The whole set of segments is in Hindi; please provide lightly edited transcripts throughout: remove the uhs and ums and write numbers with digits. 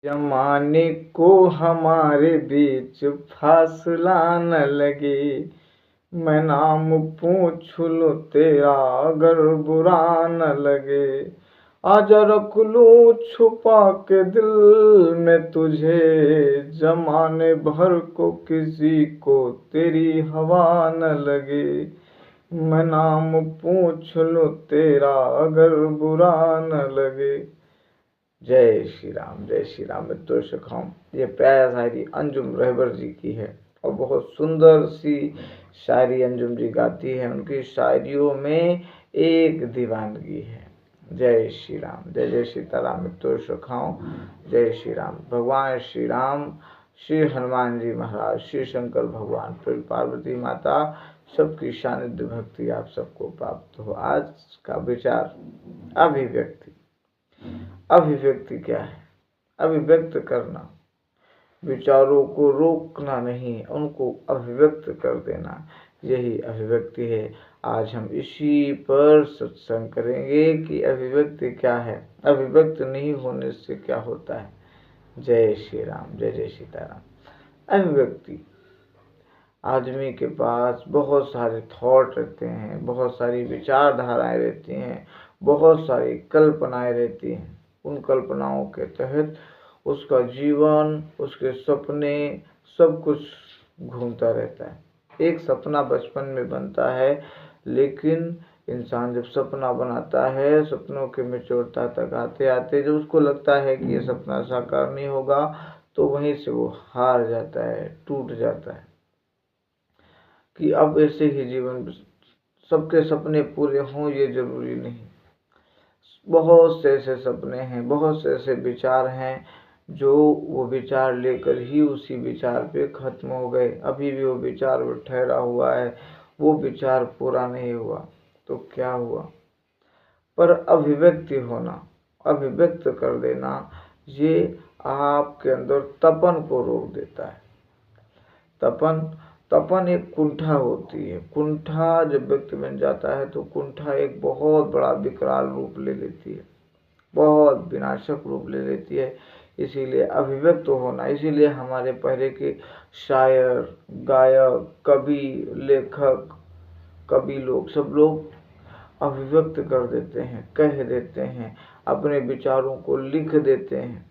जमाने को हमारे बीच फासला न लगे। मैं नाम पूछ लूं तेरा अगर बुरा न लगे। आजा रख लूं छुपा के दिल में तुझे। जमाने भर को किसी को तेरी हवा न लगे। मैं नाम पूछ लूं तेरा अगर बुरा न लगे। जय श्री राम, जय श्री राम। मित्रों सखाओं, ये प्यारा शायरी अंजुम रहबर जी की है और बहुत सुंदर सी शायरी अंजुम जी गाती है। उनकी शायरियों में एक दीवानगी है। जय श्री राम, जय जय सीताराम। मित्रों सखाओं, जय श्री राम। भगवान श्री राम, श्री हनुमान जी महाराज, श्री शंकर भगवान, फिर पार्वती माता, सबकी सानिध्य भक्ति आप सबको प्राप्त हो। आज का विचार अभिव्यक्ति। अभिव्यक्ति क्या है? अभिव्यक्त करना, विचारों को रोकना नहीं, उनको अभिव्यक्त कर देना, यही अभिव्यक्ति है। आज हम इसी पर सत्संग करेंगे कि अभिव्यक्ति क्या है, अभिव्यक्त नहीं होने से क्या होता है। जय श्री राम, जय जय सीताराम। अभिव्यक्ति, आदमी के पास बहुत सारे थॉट रहते हैं, बहुत सारी विचारधाराएं रहती हैं, बहुत सारी कल्पनाएं रहती हैं। उन कल्पनाओं के तहत उसका जीवन, उसके सपने, सब कुछ घूमता रहता है। एक सपना बचपन में बनता है, लेकिन इंसान जब सपना बनाता है, सपनों के मैच्योरता तक आते आते जब उसको लगता है कि ये सपना साकार नहीं होगा, तो वहीं से वो हार जाता है, टूट जाता है कि अब ऐसे ही जीवन, सबके सपने पूरे हों ये जरूरी नहीं। बहुत से ऐसे सपने हैं, बहुत से ऐसे विचार हैं जो वो विचार लेकर ही उसी विचार पे खत्म हो गए। अभी भी वो विचार वो ठहरा हुआ है, वो विचार पूरा नहीं हुआ। तो क्या हुआ? पर अभिव्यक्ति होना, अभिव्यक्त कर देना, ये आपके अंदर तपन को रोक देता है। तपन एक कुंठा होती है। कुंठा जब व्यक्ति बन जाता है तो कुंठा एक बहुत बड़ा विकराल रूप ले लेती है, बहुत विनाशक रूप ले लेती है। इसीलिए अभिव्यक्त होना, इसीलिए हमारे पहले के शायर, गायक, कवि, लेखक, कवि लोग, सब लोग अभिव्यक्त कर देते हैं, कह देते हैं, अपने विचारों को लिख देते हैं।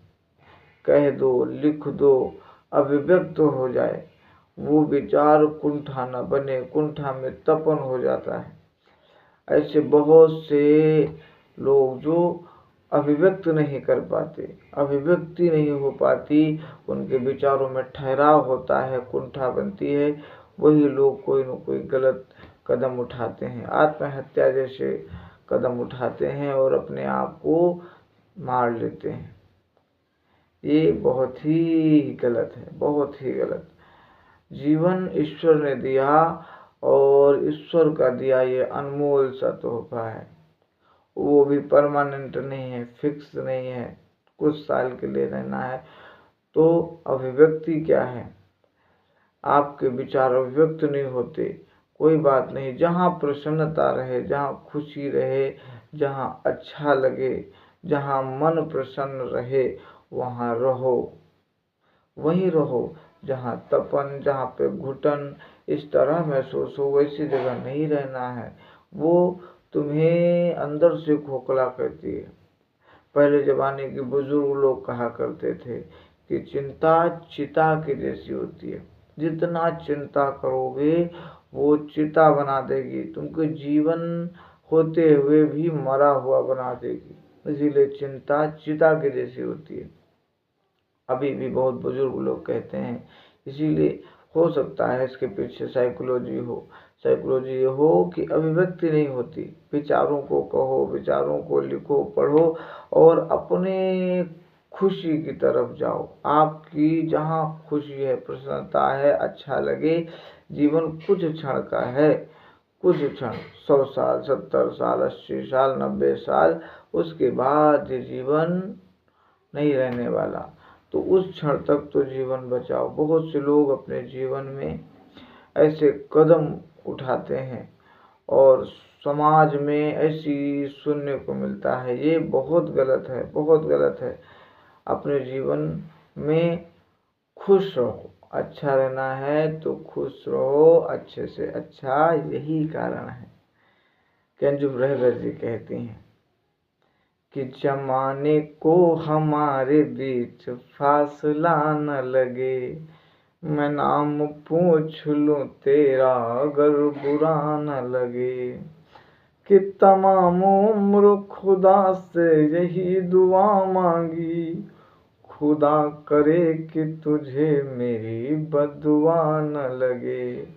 कह दो, लिख दो, अभिव्यक्त हो जाए, वो विचार कुंठा न बने, कुंठा में तपन हो जाता है। ऐसे बहुत से लोग जो अभिव्यक्त नहीं कर पाते, अभिव्यक्ति नहीं हो पाती, उनके विचारों में ठहराव होता है, कुंठा बनती है, वही लोग कोई न कोई गलत कदम उठाते हैं, आत्महत्या जैसे कदम उठाते हैं और अपने आप को मार लेते हैं। ये बहुत ही गलत है, बहुत ही गलत। जीवन ईश्वर ने दिया और ईश्वर का दिया ये अनमोल सा तोहफा है। वो भी परमानेंट नहीं है, फिक्स नहीं है, कुछ साल के लिए रहना है। तो अभिव्यक्ति क्या है? आपके विचार अभिव्यक्त नहीं होते, कोई बात नहीं। जहाँ प्रसन्नता रहे, जहाँ खुशी रहे, जहाँ अच्छा लगे, जहाँ मन प्रसन्न रहे, वहाँ रहो, वहीं रहो। जहाँ तपन, जहाँ पे घुटन इस तरह महसूस हो, वैसी जगह नहीं रहना है। वो तुम्हें अंदर से खोखला करती है। पहले जमाने के बुजुर्ग लोग कहा करते थे कि चिंता चिता की जैसी होती है। जितना चिंता करोगे वो चिता बना देगी, तुमको जीवन होते हुए भी मरा हुआ बना देगी। इसीलिए चिंता चिता की जैसी होती है, अभी भी बहुत बुजुर्ग लोग कहते हैं। इसीलिए हो सकता है इसके पीछे साइकोलॉजी हो। साइकोलॉजी ये हो कि अभिव्यक्ति नहीं होती। विचारों को कहो, विचारों को लिखो, पढ़ो और अपने खुशी की तरफ जाओ। आपकी जहाँ खुशी है, प्रसन्नता है, अच्छा लगे। जीवन कुछ क्षण का है, कुछ क्षण, 100 साल, 70 साल, 80 साल, 90 साल, उसके बाद ये जीवन नहीं रहने वाला। तो उस क्षण तक तो जीवन बचाओ। बहुत से लोग अपने जीवन में ऐसे कदम उठाते हैं और समाज में ऐसी सुनने को मिलता है। ये बहुत गलत है, बहुत गलत है। अपने जीवन में खुश रहो। अच्छा रहना है तो खुश रहो, अच्छे से अच्छा, यही कारण है। केंजुम रहबर जी कहती हैं कि जमाने को हमारे बीच फासला न लगे, मैं नाम पूछ लूं तेरा अगर बुरा न लगे, कि तमाम उम्र खुदा से यही दुआ मांगी, खुदा करे कि तुझे मेरी बददुआ न लगे,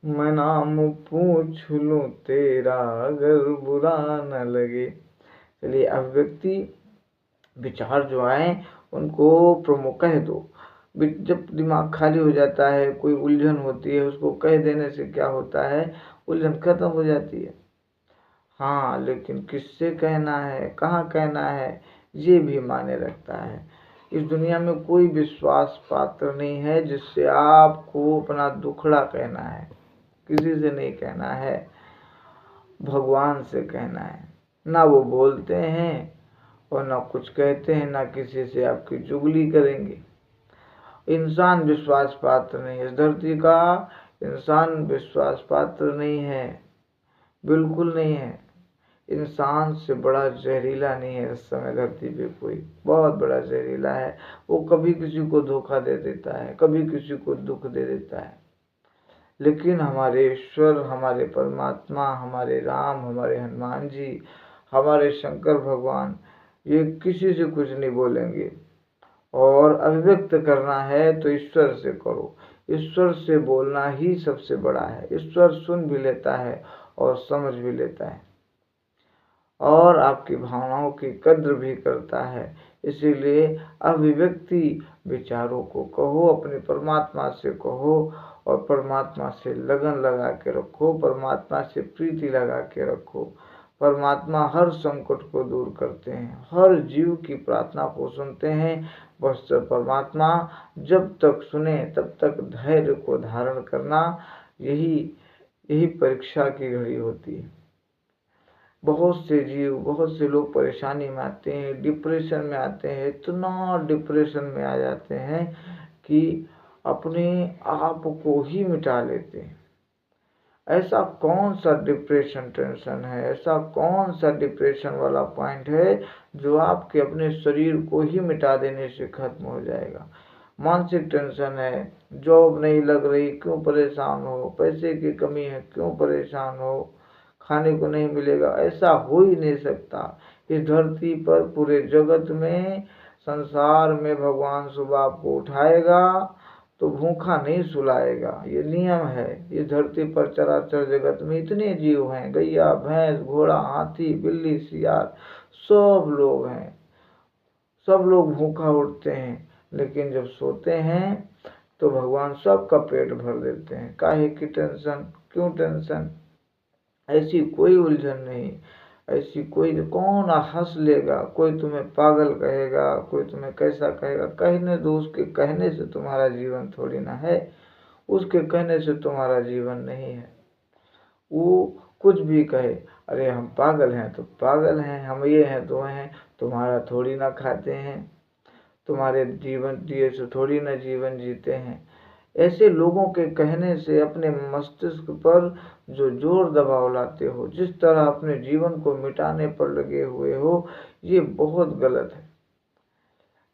मैं नाम पूछ लूं तेरा अगर बुरा न लगे। चलिए, अभिव्यक्ति विचार जो आए उनको प्रमुख कह दो। जब दिमाग खाली हो जाता है, कोई उलझन होती है, उसको कह देने से क्या होता है, उलझन खत्म हो जाती है। हाँ, लेकिन किससे कहना है, कहाँ कहना है, ये भी मायने रखता है। इस दुनिया में कोई विश्वास पात्र नहीं है जिससे आपको अपना दुखड़ा कहना है, किसी से नहीं कहना है, भगवान से कहना है। ना वो बोलते हैं और ना कुछ कहते हैं, ना किसी से आपकी चुगली करेंगे। इंसान विश्वास पात्र नहीं है, इस धरती का इंसान विश्वास पात्र नहीं है, बिल्कुल नहीं है। इंसान से बड़ा जहरीला नहीं है इस समय धरती पे कोई, बहुत बड़ा जहरीला है। वो कभी किसी को धोखा दे देता है, कभी किसी को दुख दे देता है, लेकिन हमारे ईश्वर, हमारे परमात्मा, हमारे राम, हमारे हनुमान जी, हमारे शंकर भगवान, ये किसी से कुछ नहीं बोलेंगे। और अभिव्यक्त करना है तो ईश्वर से करो, ईश्वर से बोलना ही सबसे बड़ा है। ईश्वर सुन भी लेता है और समझ भी लेता है और आपकी भावनाओं की कद्र भी करता है। इसीलिए अभिव्यक्ति विचारों को कहो, अपने परमात्मा से कहो और परमात्मा से लगन लगा के रखो, परमात्मा से प्रीति लगा के रखो। परमात्मा हर संकट को दूर करते हैं, हर जीव की प्रार्थना को सुनते हैं। बस परमात्मा जब तक सुने तब तक धैर्य को धारण करना, यही परीक्षा की घड़ी होती है। बहुत से जीव, बहुत से लोग परेशानी में आते हैं, डिप्रेशन में आते हैं, इतना डिप्रेशन में आ जाते हैं कि अपने आप को ही मिटा लेते हैं। ऐसा कौन सा डिप्रेशन टेंशन है, ऐसा कौन सा डिप्रेशन वाला पॉइंट है जो आपके अपने शरीर को ही मिटा देने से खत्म हो जाएगा। मानसिक टेंशन है, जॉब नहीं लग रही, क्यों परेशान हो, पैसे की कमी है, क्यों परेशान हो, खाने को नहीं मिलेगा, ऐसा हो ही नहीं सकता। इस धरती पर, पूरे जगत में, संसार में भगवान सुबह आपको उठाएगा तो भूखा नहीं सुलाएगा, ये नियम है। इस धरती पर चराचर जगत में इतने जीव हैं, गैया, भैंस, घोड़ा, हाथी, बिल्ली, सियार, सब लोग हैं। सब लोग भूखा उठते हैं, लेकिन जब सोते हैं तो भगवान सबका पेट भर देते हैं। काहे की टेंशन, क्यों टेंशन? ऐसी कोई उलझन नहीं, ऐसी कोई, कौन हंस लेगा, कोई तुम्हें पागल कहेगा, कोई तुम्हें कैसा कहेगा, कहने दो। उसके कहने से तुम्हारा जीवन थोड़ी ना है, उसके कहने से तुम्हारा जीवन नहीं है। वो कुछ भी कहे, अरे हम पागल हैं तो पागल हैं, हम ये हैं तो हैं, तुम्हारा थोड़ी ना खाते हैं, तुम्हारे जीवन दिए से थोड़ी ना जीवन जीते हैं। ऐसे लोगों के कहने से अपने मस्तिष्क पर जो जोर दबाव लाते हो, जिस तरह अपने जीवन को मिटाने पर लगे हुए हो, ये बहुत गलत है।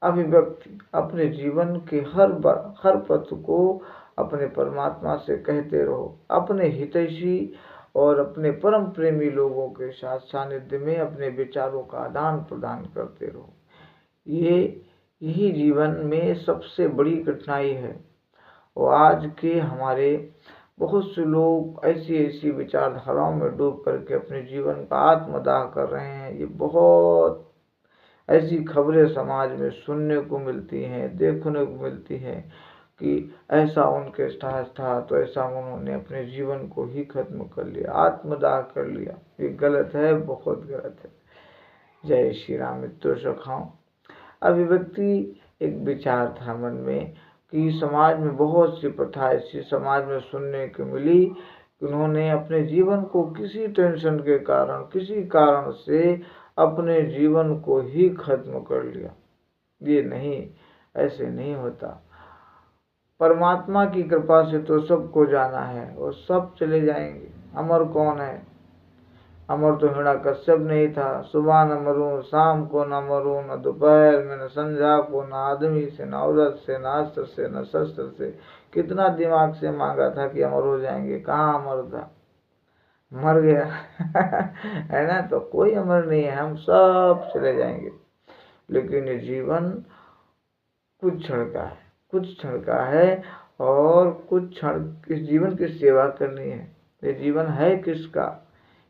अभिव्यक्ति अपने जीवन के हर पथ को अपने परमात्मा से कहते रहो, अपने हितैषी और अपने परम प्रेमी लोगों के साथ सानिध्य में अपने विचारों का आदान प्रदान करते रहो। यही जीवन में सबसे बड़ी कठिनाई है। और आज के हमारे बहुत से लोग ऐसी ऐसी विचारधाराओं में डूब करके अपने जीवन का आत्मदाह कर रहे हैं। ये बहुत ऐसी खबरें समाज में सुनने को मिलती हैं, देखने को मिलती हैं कि ऐसा उनके साथ था तो ऐसा उन्होंने अपने जीवन को ही खत्म कर लिया, आत्मदाह कर लिया। ये गलत है, बहुत गलत है। जय श्री राम। मित्रों सखाओं, अभिव्यक्ति एक विचार था मन में कि समाज में बहुत सी प्रथा ऐसी समाज में सुनने को मिली कि उन्होंने अपने जीवन को किसी टेंशन के कारण, किसी कारण से अपने जीवन को ही खत्म कर लिया। ये नहीं, ऐसे नहीं होता। परमात्मा की कृपा से तो सबको जाना है और सब चले जाएंगे। अमर कौन है? अमर तो हिरण्यकश्यप नहीं था। सुबह न मरूं, शाम को न मरूं, न दोपहर में न संध्या को, न आदमी से, न औरत से, न अस्त्र से, न शस्त्र से। कितना दिमाग से मांगा था कि अमर हो जाएंगे, कहाँ अमर था, मर गया है ना। तो कोई अमर नहीं है, हम सब चले जाएंगे। लेकिन ये जीवन कुछ क्षण का है, कुछ क्षण का है, और कुछ क्षण इस जीवन की सेवा करनी है। ये जीवन है किसका?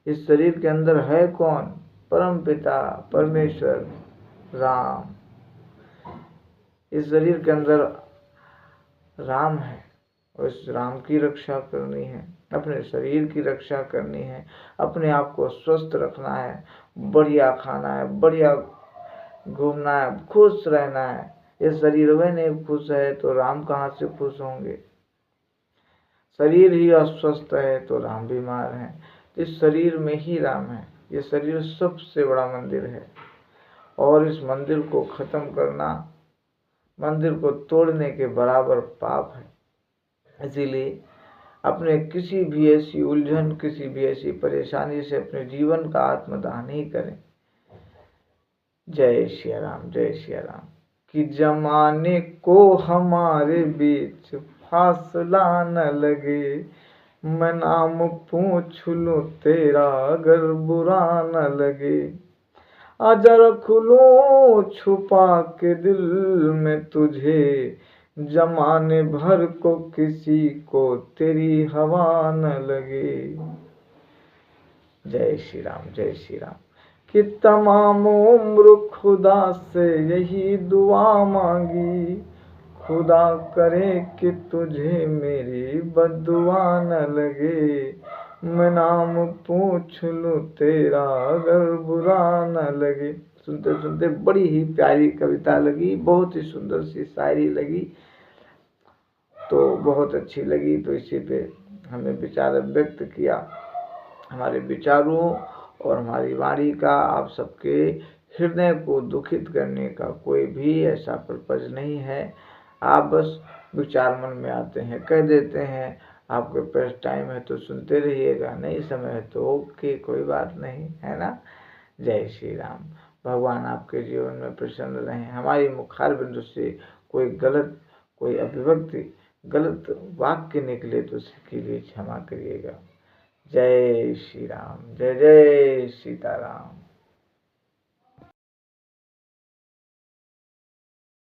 इस शरीर के अंदर है कौन? परम पिता परमेश्वर राम। इस शरीर के अंदर राम है और इस राम की रक्षा करनी है, अपने शरीर की रक्षा करनी है, अपने आप को स्वस्थ रखना है, बढ़िया खाना है, बढ़िया घूमना है, खुश रहना है। ये शरीर में नहीं खुश है तो राम कहाँ से खुश होंगे? शरीर ही अस्वस्थ है तो राम बीमार है। इस शरीर में ही राम है। ये शरीर सबसे बड़ा मंदिर है और इस मंदिर को खत्म करना मंदिर को तोड़ने के बराबर पाप है। इसीलिए अपने किसी भी ऐसी उलझन, किसी भी ऐसी परेशानी से अपने जीवन का आत्मदाह नहीं करें। जय श्री राम, जय श्री राम। कि जमाने को हमारे बीच फासला न लगे, मैं नाम पूछ लूं तेरा अगर बुरा न लगे। आजा रख लूं छुपा के दिल में तुझे, जमाने भर को किसी को तेरी हवा न लगे। जय श्री राम, जय श्री राम। कि तमाम उम्र खुदा से यही दुआ मांगी, खुदा करे कि तुझे मेरी बद्दुआ न लगे। मैं नाम पूछ लूं तेरा अगर बुरा न लगे। सुनते सुनते बड़ी ही प्यारी कविता लगी, बहुत ही सुंदर सी शायरी लगी, तो बहुत अच्छी लगी। तो इसी पे हमने विचार व्यक्त किया। हमारे विचारों और हमारी वाणी का आप सबके हृदय को दुखित करने का कोई भी ऐसा पर्पज नहीं है। आप बस विचार मन में आते हैं कह देते हैं। आपके पास टाइम है तो सुनते रहिएगा, नहीं समय है तो ओके, कोई बात नहीं, है ना। जय श्री राम। भगवान आपके जीवन में प्रसन्न रहें। हमारी मुखार बिंदु से कोई गलत, कोई अभिव्यक्ति, गलत वाक्य निकले तो उसके लिए क्षमा करिएगा। जय श्री राम, जय जय सीताराम।